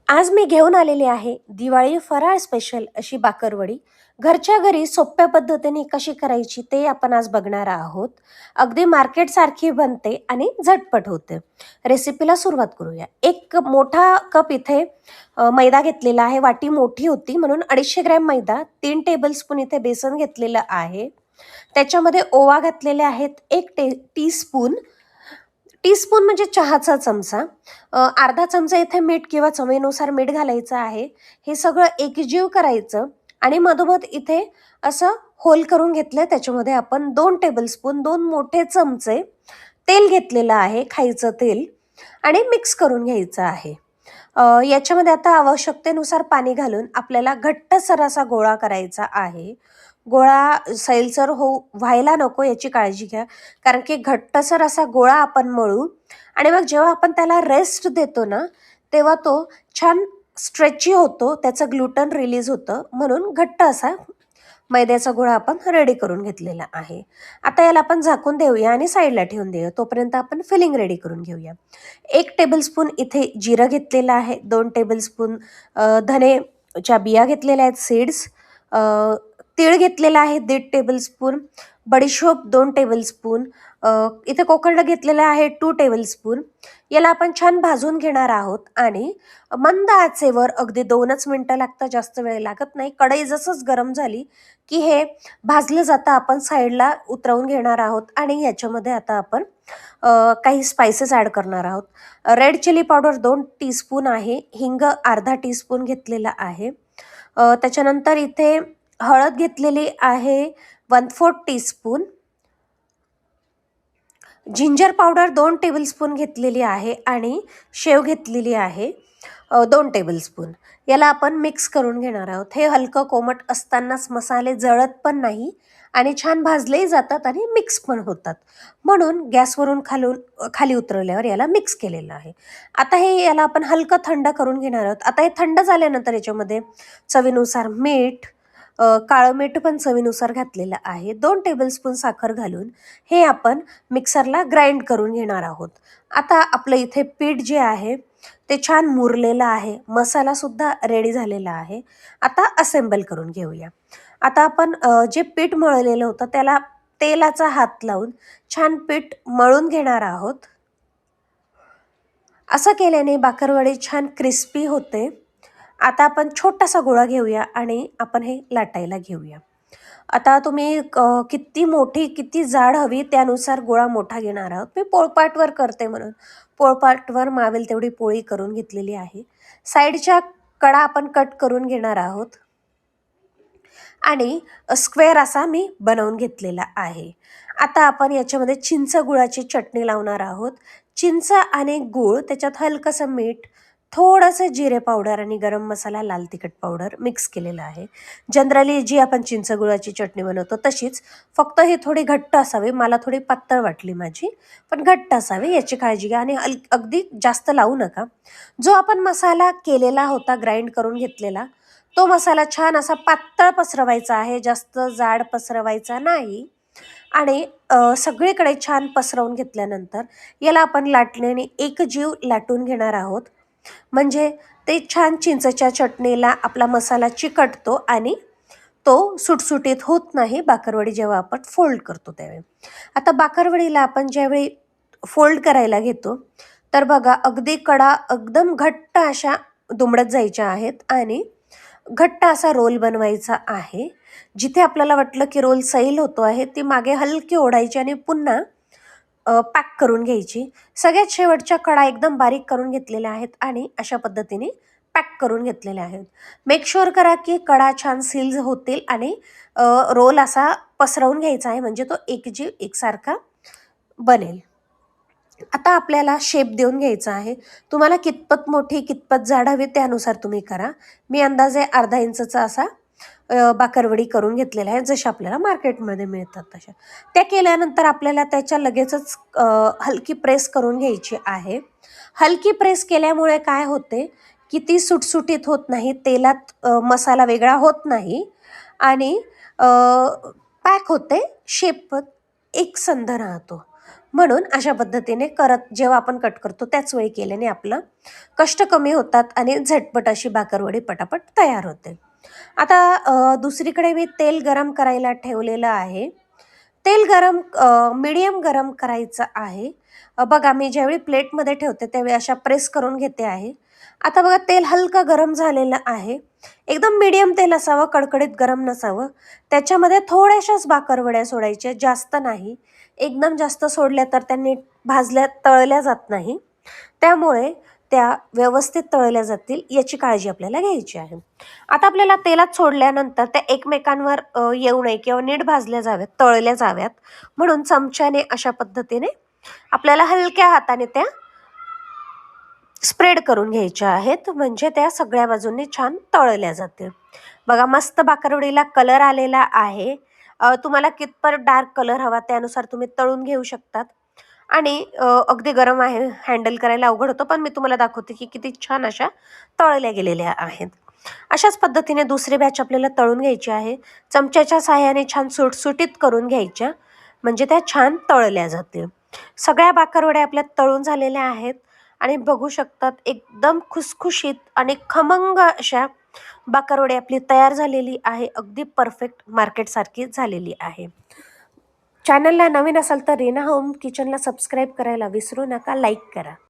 आज मी घेऊन आलेली आहे दिवाळी फराळ स्पेशल अशी बाकरवडी. घरच्या घरी सोप्या पद्धतीने कशी करायची ते आपण आज बघणार आहोत. अगदी मार्केट सारखी बनते आणि झटपट होते. रेसिपीला सुरुवात करूया. एक मोठा कप इथे मैदा घेतलेला आहे. वाटी मोठी होती म्हणून 250 ग्रॅम मैदा, 3 टेबलस्पून इथे बेसन घेतलेलं आहे. त्याच्यामध्ये ओवा घातलेले आहेत, 1 टीस्पून. टीस्पून म्हणजे चहाचा चमचा. अर्धा चमचा इथे मीठ किंवा चवीनुसार मीठ घालायचं आहे. हे सगळं एकजीव करायचं आणि मधोमध इथे असं होल करून घेतलं. त्याच्यामध्ये आपण 2 टेबलस्पून, 2 मोठे चमचे तेल घेतलेलं आहे, खायचं तेल, आणि मिक्स करून घ्यायचं आहे. याच्यामध्ये आता आवश्यकतेनुसार पाणी घालून आपल्याला घट्टसर असा गोळा करायचा आहे. गोळा सैलसर व्हायला नको याची काळजी घ्या, कारण की घट्टसर असा गोळा आपण मळू आणि मग जेव्हा आपण त्याला रेस्ट देतो ना, तेव्हा तो छान स्ट्रेची होतो, त्याचं ग्लुटन रिलीज होतं, म्हणून घट्ट असा मैद्याचा गोळा आपण रेडी करून घेतलेला आहे. आता याला आपण झाकून देऊया आणि साईडला ठेवून देऊया. तोपर्यंत आपण फिलिंग रेडी करून घेऊया. 1 टेबलस्पून इथे जिरं घेतलेलं आहे, 2 टेबलस्पून धनेच्या बिया घेतलेल्या आहेत, सीड्स. तीळ घेतलेला आहे 1.5 टेबलस्पून, बडीशोप 2 टेबलस्पून, इथे कोकंड घेतलेलं आहे 2 टेबलस्पून. याला आपण छान भाजून घेणार आहोत आणि मंद आचेवर अगदी 2च मिनटं लागतं, जास्त वेळ लागत नाही. कढई जसंच गरम झाली की हे भाजलं जातं. आपण साईडला उतरवून घेणार आहोत आणि याच्यामध्ये आता आपण काही स्पायसेस ॲड करणार आहोत. रेड चिली पावडर 2 टीस्पून आहे, हिंग अर्धा टीस्पून घेतलेला आहे. त्याच्यानंतर इथे हळद घेतलेली आहे 1/4 टीस्पून, जिंजर पावडर 2 टेबलस्पून घेतलेली आहे आणि शेव घेतलेली आहे 2 टेबलस्पून. याला आपण मिक्स करून घेणार आहोत. हे हलकं कोमट असतानाच मसाले जळत पण नाही आणि छान भाजलेही जातात आणि मिक्स पण होतात, म्हणून गॅसवरून खाली उतरवल्यावर याला मिक्स केलेलं आहे. आता याला आपण हलकं थंड करून घेणार आहोत. आता हे थंड झाल्यानंतर याच्यामध्ये चवीनुसार मीठ, काळं मीठ पण चवीनुसार घातलेलं आहे, 2 टेबलस्पून साखर घालून हे आपण मिक्सरला ग्राइंड करून घेणार आहोत. आता आपलं इथे पीठ जे आहे ते छान मुरलेलं आहे, मसालासुद्धा रेडी झालेला आहे. आता असेंबल करून घेऊया. आता आपण जे पीठ मळलेलं होतं त्याला तेलाचा हात लावून छान पीठ मळून घेणार आहोत. असं केल्याने बाकरवडी छान क्रिस्पी होते. आता आपण छोटासा गोळा घेऊया आणि आपण हे लाटायला घेऊया. आता तुम्ही किती मोठी किती जाड हवी त्यानुसार गोळा मोठा घेणार आहोत. मी पोळपाटवर करते म्हणून पोळपाटवर मावेल तेवढी पोळी करून घेतलेली आहे. साईडच्या कडा आपण कट करून घेणार आहोत आणि स्क्वेअर असा मी बनवून घेतलेला आहे. आता आपण याच्यामध्ये चिंच गुळाची चटणी लावणार आहोत. चिंच आणि गूळ, त्याच्यात हलकंसं मीठ, थोडंसं जिरे पावडर आणि गरम मसाला, लाल तिखट पावडर मिक्स केलेलं आहे. जनरली जी आपण चिंच गुळाची चटणी बनवतो तशीच, फक्त ही थोडी घट्ट असावी. मला थोडी पातळ वाटली माझी, पण घट्ट असावी याची काळजी घ्या आणि अगदी जास्त लावू नका. जो आपण मसाला केलेला होता, ग्राइंड करून घेतलेला, तो मसाला छान असा पातळ पसरवायचा आहे, जास्त जाड पसरवायचा नाही. आणि सगळीकडे छान पसरवून घेतल्यानंतर याला आपण लाटण्याने एकजीव लाटून घेणार आहोत, म्हणजे ते छान चिंचच्या चटणीला आपला मसाला चिकटतो आणि तो सुटसुटीत होत नाही बाकरवडी जेव्हा आपण फोल्ड करतो त्यावेळी. आता बाकरवडीला आपण ज्यावेळी फोल्ड करायला घेतो तर बघा, अगदी कडा एकदम घट्ट अशा दुमडत जायच्या आहेत आणि घट्ट असा रोल बनवायचा आहे. जिथे आपल्याला वाटलं की रोल सैल होतो आहे, ती मागे हलकी ओढायची आणि पुन्हा पॅक करून घ्यायची. सगळ्यात शेवटच्या कडा एकदम बारीक करून घेतलेल्या आहेत आणि अशा पद्धतीने पॅक करून घेतलेल्या आहेत. मेक शुअर करा की कडा छान सील होतील आणि रोल असा पसरवून घ्यायचा आहे, म्हणजे तो एकजीव एकसारखा बनेल. आता आपल्याला शेप देऊन घ्यायचा आहे. तुम्हाला कितपत मोठी कितपत जाड हवी त्यानुसार तुम्ही करा. मी अंदाजे अर्धा इंचचा असा बाकरवडी करून घेतलेल्या आहेत, जशा आपल्याला मार्केटमध्ये मिळतात तशा. त्या केल्यानंतर आपल्याला त्याच्या लगेचच हलकी प्रेस करून घ्यायची आहे. हलकी प्रेस केल्यामुळे काय होते की ती सुटसुटीत होत नाही, तेलात मसाला वेगळा होत नाही आणि पॅक होते, शेप एकसंध राहतो. म्हणून अशा पद्धतीने करत जेव्हा आपण कट करतो त्याच वेळी केल्याने आपलं कष्ट कमी होतात आणि झटपट अशी बाकरवडी पटापट तयार होते. आता दुसरीकडे मी तेल गरम करायला ठेवलेलं आहे. तेल गरम मीडियम गरम करायचं आहे. बघा मी ज्यावेळी प्लेटमध्ये ठेवते त्यावेळी अशा प्रेस करून घेते आहे. आता बघा तेल हलकं गरम झालेलं आहे. एकदम मीडियम तेल असावं, कडकडीत गरम नसावं. त्याच्यामध्ये थोड्याशाच बाकरवड्या सोडायच्या, जास्त नाही. एकदम जास्त सोडल्या तर त्यांनी तळल्या जात नाही. त्यामुळे त्या व्यवस्थित तळल्या जातील याची काळजी आपल्याला घ्यायची आहे. आता आपल्याला तेलात सोडल्यानंतर त्या एकमेकांवर येऊ नये किंवा नीट भाजल्या जाव्यात, तळल्या जाव्यात म्हणून चमच्याने अशा पद्धतीने आपल्याला हलक्या हाताने त्या स्प्रेड करून घ्यायच्या आहेत, म्हणजे त्या सगळ्या बाजूंनी छान तळल्या जातील. बघा मस्त बाकरवडीला कलर आलेला आहे. तुम्हाला कितपत डार्क कलर हवा त्यानुसार तुम्ही तळून घेऊ शकतात. आणि अगदी गरम आहे, हँडल करायला अवघड होतं, पण मी तुम्हाला दाखवते की किती छान अशा तळल्या गेलेल्या आहेत. अशाच पद्धतीने दुसरी बॅच आपल्याला तळून घ्यायची आहे. चमच्याच्या साहाय्याने छान सुटसुटीत करून घ्यायच्या, म्हणजे त्या छान तळल्या जातील. सगळ्या बाकरवड्या आपल्या तळून झालेल्या आहेत आणि बघू शकतात एकदम खुसखुशीत आणि खमंग अशा बाकरवडी आपली तयार झालेली आहे. अगदी परफेक्ट मार्केटसारखी झालेली आहे. चॅनलला नवीन असाल तर रीना होम किचनला सबस्क्राईब करायला विसरू नका, लाईक करा.